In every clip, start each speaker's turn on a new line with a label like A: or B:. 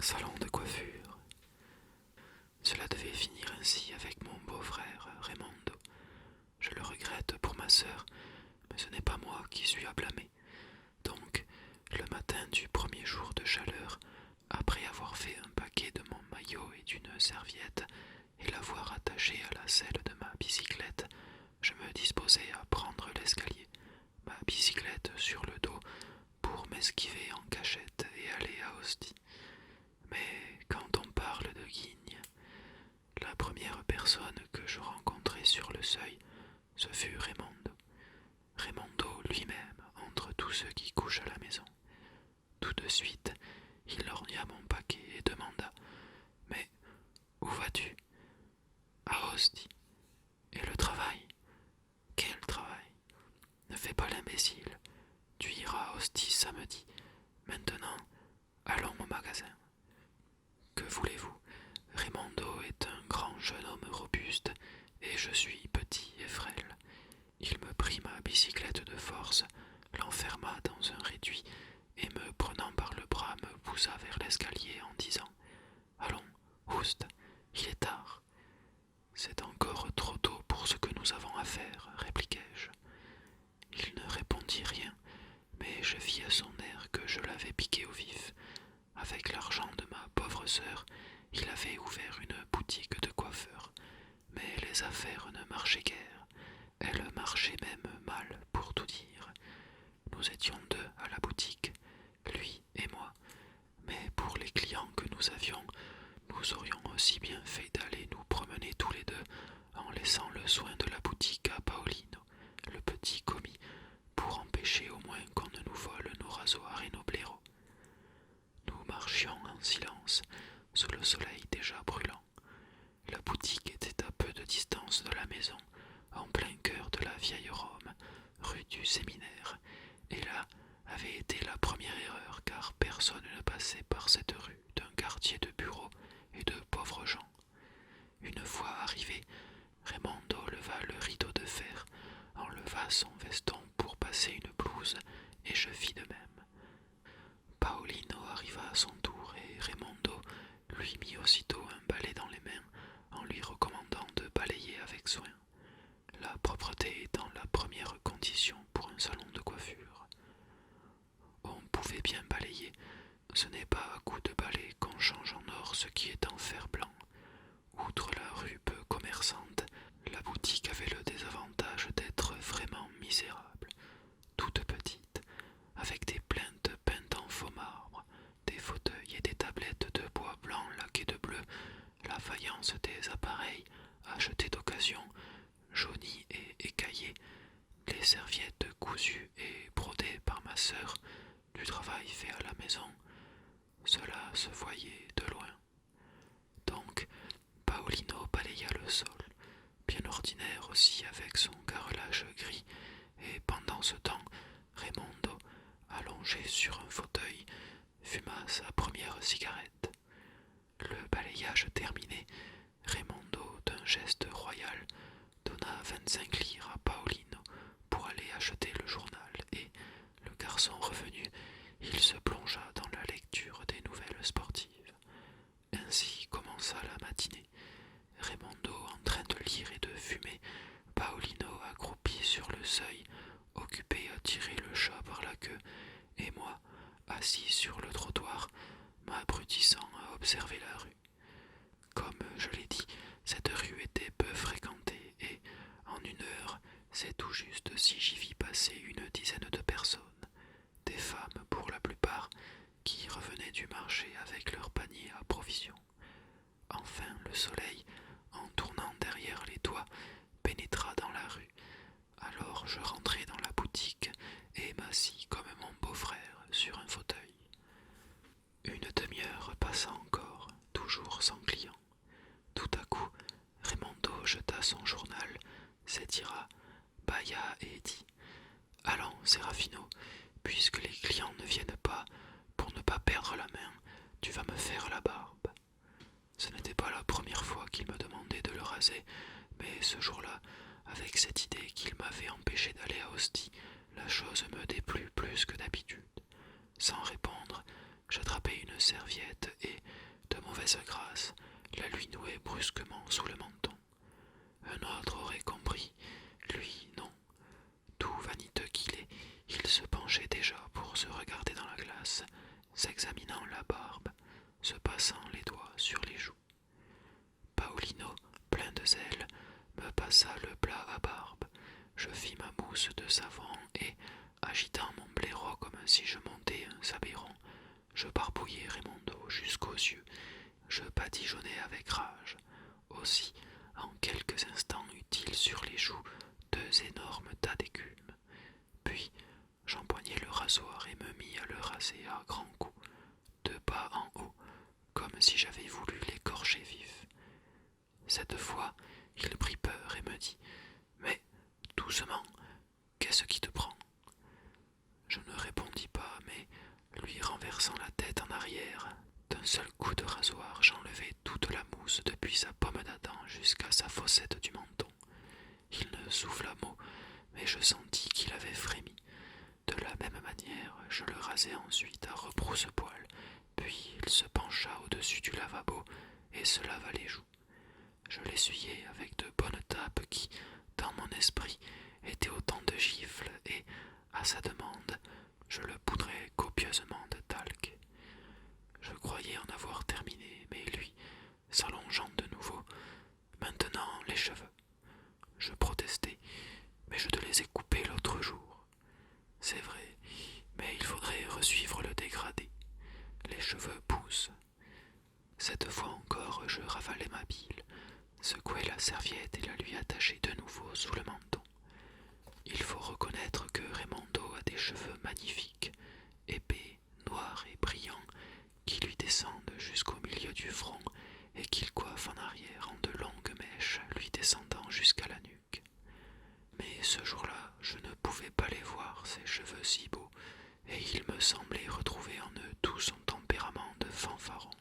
A: Salon de coiffure. Cela devait finir ainsi avec mon beau-frère Raimondo. Je le regrette pour ma sœur, mais ce n'est pas moi qui suis à blâmer. Donc, le matin du premier jour de chaleur, après avoir fait un paquet de mon maillot et d'une serviette, et l'avoir attaché à la selle de ma bicyclette, je me disposais à prendre l'escalier, ma bicyclette sur le dos, pour m'esquiver en cachette et aller à Ostie. Mais quand on parle de Guigne, la première personne que je rencontrai sur le seuil, ce fut Raimondo. Raimondo lui-même, entre tous ceux qui couchent à la maison. Tout de suite, il lorgna mon paquet et demanda: Mais où vas-tu? À Ostie. Et le travail? Quel travail? Ne fais pas l'imbécile. Tu iras à Ostie samedi. Maintenant, allons au magasin. Que voulez-vous? Raimondo est un grand jeune homme robuste, et je suis petit et frêle. Il me prit ma bicyclette de force, l'enferma dans un réduit, et me prenant par le bras me poussa vers l'escalier en disant: Allons, Oust, il est tard. C'est encore trop tôt pour ce que nous avons à faire, répliquai-je. Il ne répondit rien, mais je vis à son air que je l'avais piqué au vif. Avec l'argent de ma pauvre sœur, il avait ouvert une boutique de coiffeur. Mais les affaires ne marchaient guère. Elles marchaient même mal, pour tout dire. Nous étions deux à la boutique, lui et moi. Mais pour les clients que nous avions, nous aurions aussi bien fait d'aller nous promener tous les deux en laissant le soin de la boutique à Paolino, le petit commis, pour empêcher au moins qu'on ne nous vole nos rasoirs et nos blaireaux. Nous marchions en silence, sous le soleil déjà brûlant. La boutique était à peu de distance de la maison, en plein cœur de la vieille Rome, rue du Séminaire, et là avait été la première erreur, car personne ne passait par cette rue d'un quartier de bureaux et de pauvres gens. Une fois arrivé, Raimondo leva le rideau de fer, enleva son veston pour passer une blouse, et je fis de même. Paolino arriva à son tour, et Raimondo lui mit aussitôt un balai dans les mains, en lui recommandant de balayer avec soin, la propreté étant la première condition pour un salon de coiffure. On pouvait bien balayer, ce n'est pas à coup de balai qu'on change en or ce qui est en fer blanc. Outre la rue peu commerçante, la boutique avait le désavantage d'être vraiment misérable, toute petite, avec des plaintes peintes en faux marbre, des fauteuils et des tablettes de bois blanc laqués de bleu, la faïence des appareils achetés d'occasion, jaunis et écaillés, les serviettes cousues et brodées par ma sœur, du travail fait à la maison. Cela se voyait de loin. Donc, Paolino balaya le sol, bien ordinaire aussi avec son carrelage gris, et pendant ce temps, Raimondo, allongé sur un fauteuil, fuma sa première cigarette. Le balayage terminé, Raimondo, d'un geste royal, donna 25 livres à Paolino pour aller acheter le journal, et, le garçon revenu, il se plongea dans la lecture des nouvelles sportives. Ainsi commença la matinée. Raimondo en train de lire et de fumer, Paolino accroupi sur le seuil, occupé à tirer le chat par la queue, et moi, assis sur le trottoir, m'abrutissant à observer la rue. Comme je l'ai dit, cette rue était peu fréquentée, et, en une heure, c'est tout juste si j'y vis passer une dizaine de personnes, des femmes pour la plupart, qui revenaient du marché avec leurs paniers à provisions. Enfin, le soleil, en tournant derrière les toits, pénétra dans la rue. Alors je rentrai dans la boutique et m'assis comme mon beau-frère sur un fauteuil. Une demi-heure passa encore, toujours sans client. Tout à coup, Raimondo jeta son journal, s'étira, bâilla et dit: Allons, Sérafino, puisque les clients ne viennent pas, pour ne pas perdre la main, tu vas me faire la barbe. Ce n'était pas la première fois qu'il me demandait de le raser, mais ce jour-là, avec cette idée qu'il m'avait empêché d'aller à Ostie, la chose me déplut plus que d'habitude. Sans répondre, J'attrapai une serviette et, de mauvaise grâce, la lui nouai brusquement sous le menton. Un autre aurait compris, lui non. Tout vaniteux qu'il est, il se penchait déjà pour se regarder dans la glace, s'examinant la barbe, se passant les doigts sur les joues. Paolino, plein de zèle, me passa le plat à barbe. Je fis ma mousse de savon et, agitant mon blaireau comme si je montais un sabéron, je barbouillai Raimondo jusqu'aux yeux. Je badigeonnai avec rage. Aussi, en quelques instants eut-il sur les joues 2 énormes tas d'écume. Puis, j'empoignai le rasoir et me mis à le raser à grands coups, de bas en haut, comme si j'avais voulu l'écorcher vif. Cette fois, il prit peur et me dit « Mais, doucement, qu'est-ce qui te prend ?» Je ne répondis pas, mais, lui renversant la tête en arrière, d'un seul coup de rasoir, j'enlevai toute la mousse depuis sa pomme d'Adam jusqu'à sa fossette du menton. Il ne souffla mot, mais je sentis qu'il avait frémi. De la même manière, je le rasai ensuite à rebrousse-poil, puis il se pencha au-dessus du lavabo et se lava les joues. Je l'essuyai avec de bonnes tapes qui, dans mon esprit, étaient autant de gifles et, à sa demande, je le poudrai copieusement de talc. Je croyais en avoir terminé, mais lui, s'allongeant de nouveau, maintenant les cheveux. Je protestai, mais je te les ai coupés l'autre jour. C'est vrai, mais il faudrait resuivre le dégradé. Les cheveux poussent. Cette fois encore, je ravalai ma bile, secouai la serviette et la lui attachai de nouveau sous le menton. Il faut reconnaître que Raimondo a des cheveux magnifiques, épais, noirs et brillants, qui lui descendent jusqu'au milieu du front et qu'il coiffe en arrière en de longues mèches lui descendant jusqu'à la nuque. Mais ce jour-là, je ne pouvais pas les voir, ces cheveux si beaux, et il me semblait retrouver en eux tout son tempérament de fanfaron,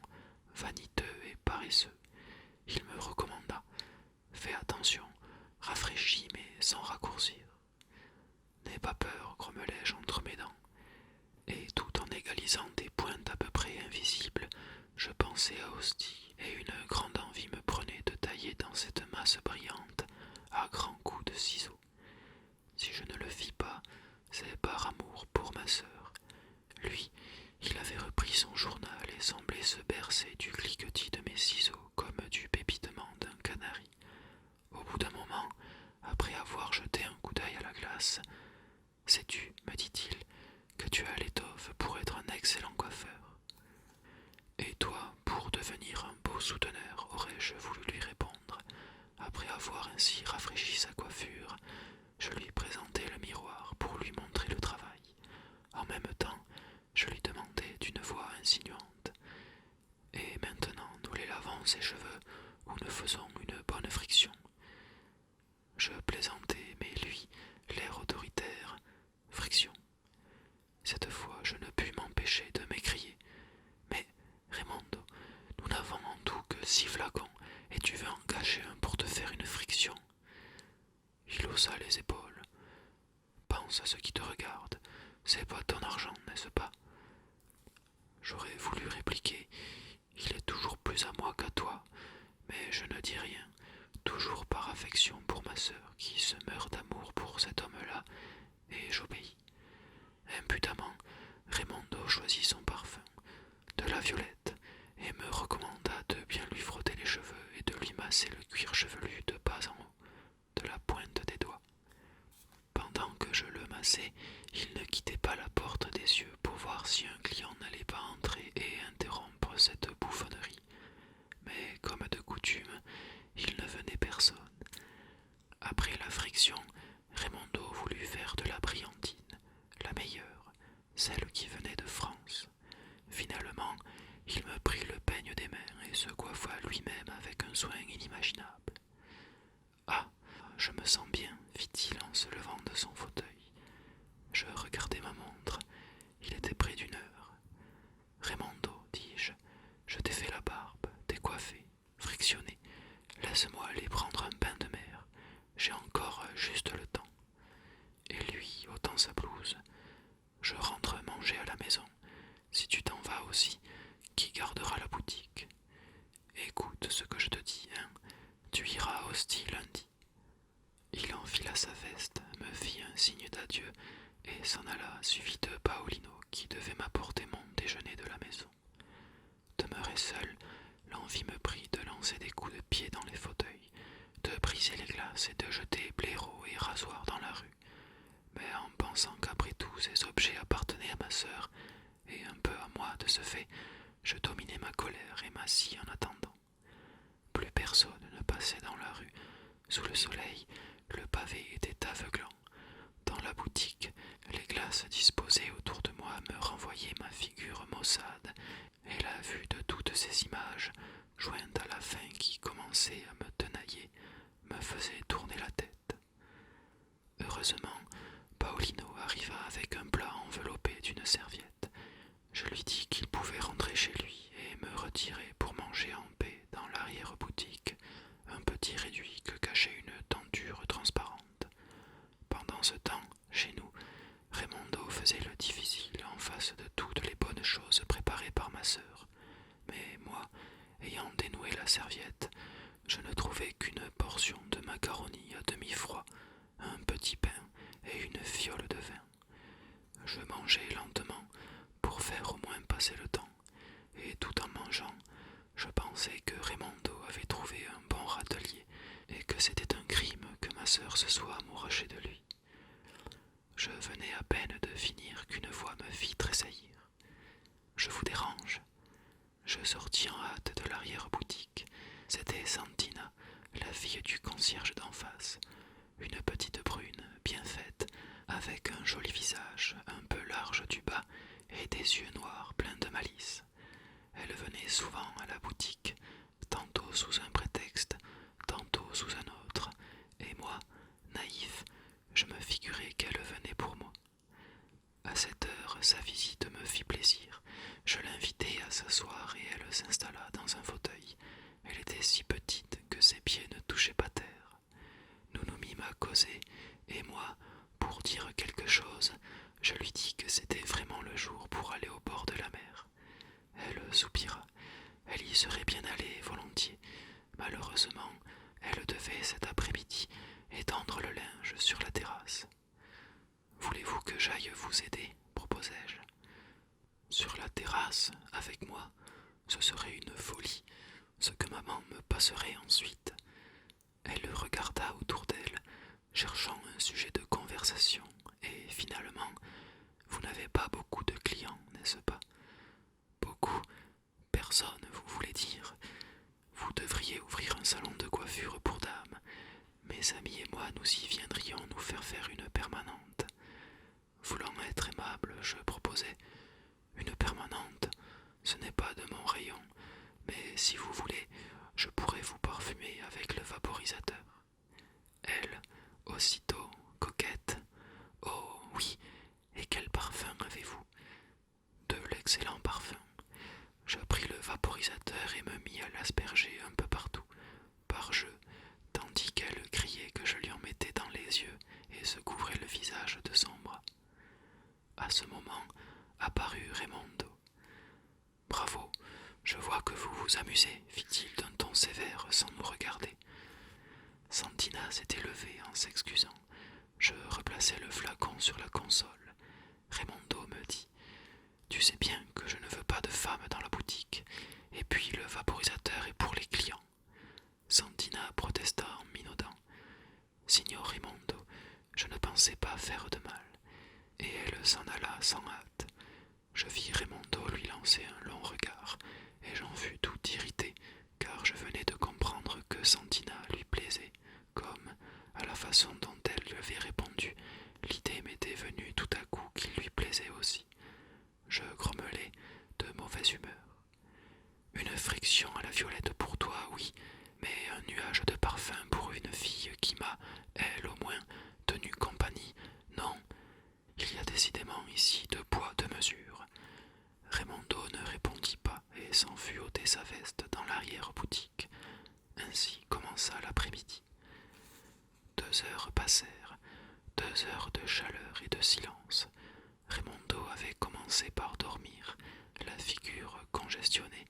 A: vaniteux et paresseux. Il me recommanda « Fais attention, rafraîchis mais sans raccourcir. » « N'aie pas peur, grommelai-je entre mes dents. Et tout en égalisant des pointes à peu près invisibles, je pensais à Hostie, et une grande envie me prenait de tailler dans cette masse brillante à grands coups de ciseaux. Si je ne le fis pas, c'est par amour pour ma sœur. Lui, il avait repris son journal et semblait se bercer du cliquetis de mes ciseaux comme du pépitement d'un canari. Au bout d'un moment, après avoir jeté un coup d'œil à la glace, « Sais-tu, me dit-il, que tu as l'étoffe pour être un excellent coiffeur. » Et toi, pour devenir un beau souteneur, aurais-je voulu lui répondre. Après avoir ainsi rafraîchi sa coiffure, je lui présentai le miroir pour lui montrer le travail. En même temps, je lui demandai d'une voix insinuante « Et maintenant, nous les lavons ses cheveux ou nous faisons une bonne friction ?» Je plaisantais, mais lui, l'air autoritaire, « Friction !» Cette fois, je ne pus m'empêcher de m'écrier. « Mais, Raimondo, nous n'avons en tout que 6 flacons, et tu veux en cacher un pour te faire une friction. » Il haussa les épaules. « Pense à ce qui te regarde, c'est pas ton argent, n'est-ce pas ?» J'aurais voulu répliquer « Il est toujours plus à moi qu'à toi », mais je ne dis rien, toujours par affection pour ma sœur qui se meurt d'amour pour cet homme-là, et j'obéis. Imputamment, Raimondo choisit son parfum, de la violette, et me recommanda de bien lui frotter les cheveux et de lui masser le cuir chevelu de bas en haut, de la pointe des doigts. Pendant que je le massais, il ne quittait pas la porte des yeux pour voir si un client n'allait pas entrer et interrompre cette bouffonnerie. Mais comme de coutume, il ne venait personne. Après la friction, Raimondo voulut faire de la brillantine, la meilleure, celle qui venait de France. Finalement, il me prit le peigne des mains et se coiffa lui-même avec un soin inimaginable. « Ah, je me sens bien, fit-il en se levant de son fauteuil. Je regardai ma montre. Il était près d'1 heure. « Raimondo, dis-je, je t'ai fait la barbe, décoiffé, frictionné. Laisse-moi aller prendre un bain de mer. J'ai encore juste le temps. » Et lui, ôtant sa blouse, « Je rentre manger à la maison. Si tu t'en vas aussi, posti lundi. Il enfila sa veste, me fit un signe d'adieu et s'en alla, suivi de Paolino qui devait m'apporter mon déjeuner de la maison. Demeuré seul, l'envie me prit de lancer des coups de pied dans les fauteuils, de briser les glaces et de jeter blaireaux et rasoirs dans la rue. Mais en pensant qu'après tout ces objets appartenaient à ma sœur, et un peu à moi de ce fait, je dominai ma colère et m'assis en attendant. Plus personne ne passait dans la rue. Sous le soleil, le pavé était aveuglant. Dans la boutique, les glaces disposées autour de moi me renvoyaient ma figure maussade, et la vue de toutes ces images, jointe à la faim qui commençait à me tenailler, me faisait tourner la tête. Heureusement, Paolino arriva avec un plat enveloppé d'une serviette. Je lui dis qu'il pouvait rentrer chez lui et me retirer pour manger en paix dans l'arrière-boutique, un petit réduit que cachait une tenture transparente. Pendant ce temps, chez nous, Raimondo faisait le difficile en face de toutes les bonnes choses préparées par ma sœur. Mais moi, ayant dénoué la serviette, je ne trouvais qu'une portion de macaroni à demi froid, un petit pain et une fiole de vin. Je mangeais lentement pour faire au moins passer le temps, et tout en mangeant, je pensais que Raimondo avait trouvé un bon râtelier et que c'était un crime que ma sœur se soit amourachée de lui. Je venais à peine de finir qu'une voix me fit tressaillir. « Je vous dérange ?» Je sortis en hâte de l'arrière-boutique. C'était Santina, la fille du concierge d'en face, une petite brune, bien faite, avec un joli visage, un peu large du bas et des yeux noirs pleins de malice. Elle venait souvent à la boutique, tantôt sous un prétexte, tantôt sous un autre, et moi, naïf, je me figurais qu'elle venait pour moi. À cette heure, sa visite me fit plaisir. Je l'invitai à s'asseoir et elle s'installa dans un fauteuil. Elle était si petite que ses pieds ne touchaient pas terre. Nous nous mîmes à causer, et moi, pour dire quelque chose, je lui dis que c'était vraiment le jour pour aller au bord de la mer. Elle soupira. Elle y serait bien allée volontiers. Malheureusement, elle devait cet après-midi étendre le linge sur la terrasse. « Voulez-vous que j'aille vous aider ?» proposai-je. « Sur la terrasse, avec moi, ce serait une folie, ce que maman me passerait ensuite. » Elle regarda autour d'elle, cherchant un sujet de conversation, et finalement, « Vous n'avez pas beaucoup de clients, n'est-ce pas ?»« Beaucoup. Personne, vous voulez dire. Vous devriez ouvrir un salon de coiffure pour dames. Mes amis et moi, nous y viendrions nous faire une permanente. » Voulant être aimable, je proposai. Une permanente, ce n'est pas de mon rayon, mais si vous voulez, je pourrais vous parfumer avec le vaporisateur. Elle, aussitôt, coquette. Oh oui, et quel parfum avez-vous? De l'excellent parfum. Je pris le vaporisateur et me mis à l'asperger un peu partout, par jeu, tandis qu'elle criait que je lui en mettais dans les yeux et se couvrait le visage de son bras. À ce moment, apparut Raimondo. « Bravo, je vois que vous vous amusez, fit-il d'un ton sévère sans nous regarder. Santina s'était levée en s'excusant. Je replaçai le flacon sur la console. Raimondo me dit « Tu sais bien que je ne veux pas de femme dans la boutique, et puis le vaporisateur est pour les clients. » Santina protesta en minaudant. « Signor Raimondo, je ne pensais pas faire de mal. » Et elle s'en alla sans hâte. Je vis Raimondo lui lancer un long regard, et j'en fus tout irrité, car je venais de comprendre que Santina lui plaisait, comme, à la façon dont elle lui avait répondu, l'idée m'était venue tout à coup qu'il lui plaisait aussi. Je grommelai, de mauvaise humeur. Une friction à la violette pour toi, oui, mais un nuage de parfum pour une fille qui m'a, elle au moins, tenu compagnie, non. Il y a décidément ici de poids, de mesure. Raimondo ne répondit pas et s'en fut ôter sa veste dans l'arrière-boutique. Ainsi commença l'après-midi. 2 heures passèrent, 2 heures de chaleur et de silence. Raimondo avait commencé par dormir, la figure congestionnée,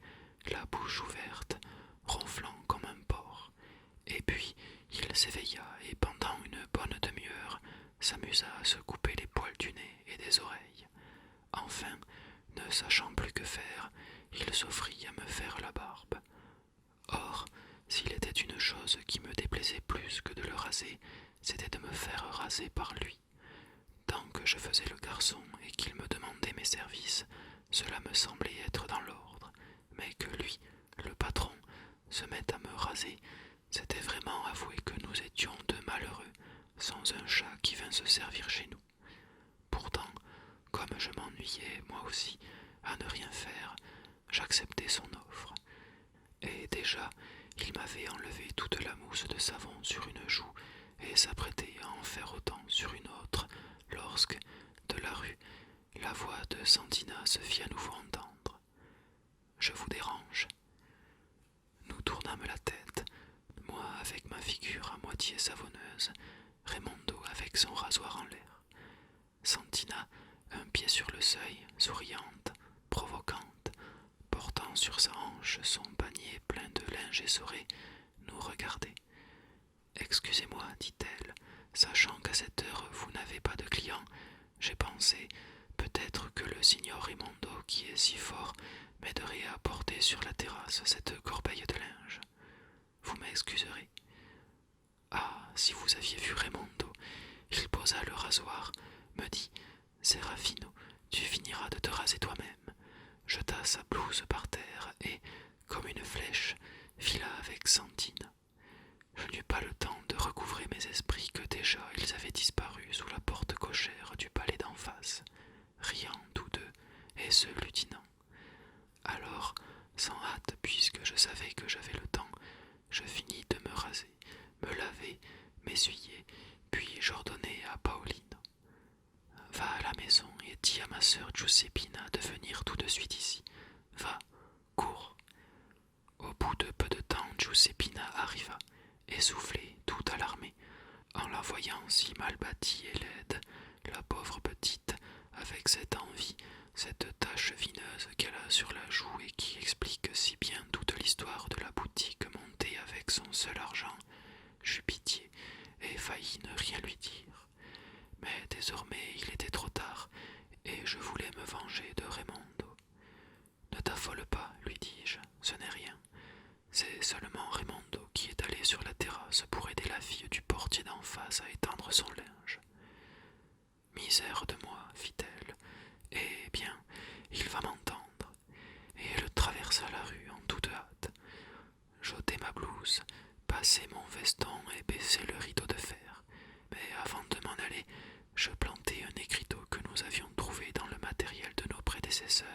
A: la bouche ouverte, ronflant comme un porc. Et puis s'éveilla et pendant une bonne demi-heure s'amusa à se couper les poils du nez et des oreilles. Enfin, ne sachant plus que faire, il s'offrit à me faire la barbe. Or, s'il était une chose qui me déplaisait plus que de le raser, c'était de me faire raser par lui. Tant que je faisais le garçon et qu'il me demandait mes services, cela me semblait être dans l'ordre, mais que lui, le patron, se mette à me raser, c'était vraiment avouer que nous étions deux malheureux, sans un chat qui vint se servir chez nous. Pourtant, comme je m'ennuyais, moi aussi, à ne rien faire, j'acceptais son offre. Et déjà, il m'avait enlevé toute la mousse de savon sur une joue et s'apprêtait à en faire autant sur une autre, lorsque, de la rue, la voix de Santina se fit à nouveau entendre. « Je vous dérange ?» Nous tournâmes la tête, moi avec ma figure à moitié savonneuse, Raimondo avec son rasoir en l'air. Santina, un pied sur le seuil, souriante, provocante, portant sur sa hanche son panier plein de linge essoré, nous regardait. « Excusez-moi, dit-elle, sachant qu'à cette heure vous n'avez pas de clients, j'ai pensé peut-être que le signor Raimondo, qui est si fort, m'aiderait à porter sur la terrasse cette corbeille de linge. Vous m'excuserez. » Ah, si vous aviez vu Raimondo, il posa le rasoir, me dit « Serafino, tu finiras de te raser toi-même », jeta sa blouse par terre et, comme une flèche, fila avec Santine. Je n'eus pas le temps de recouvrer mes esprits que déjà ils avaient disparu sous la porte cochère du palais d'en face, riant tous deux et se lutinant. Alors, sans hâte, puisque je savais que j'avais le temps, je finis de me raser, me laver, m'essuyer, puis j'ordonnai à Paolino. « Va à la maison et dis à ma sœur Giuseppina de venir tout de suite ici. Va, cours. » Au bout de peu de temps, Giuseppina arriva, essoufflée, tout alarmée. En la voyant si mal bâtie et laide, la pauvre petite, avec cette envie, cette tache vineuse qu'elle a sur la joue et qui explique si bien toute l'histoire de la boutique montée avec son seul argent, j'eus pitié et faillis ne rien lui dire. Mais désormais il était trop tard, et je voulais me venger de Raimondo. « Ne t'affole pas, lui dis-je, ce n'est rien. C'est seulement Raimondo qui est allé sur la terrasse pour aider la fille du portier d'en face à étendre son linge. »« Misère de moi, fit-elle. Eh bien, il va m'entendre. » Et elle traversa la rue en toute hâte. J'ôtai ma blouse, passai mon veston et baissai le rideau de fer. Mais avant de m'en aller, je plantai un écriteau que nous avions trouvé dans le matériel de nos prédécesseurs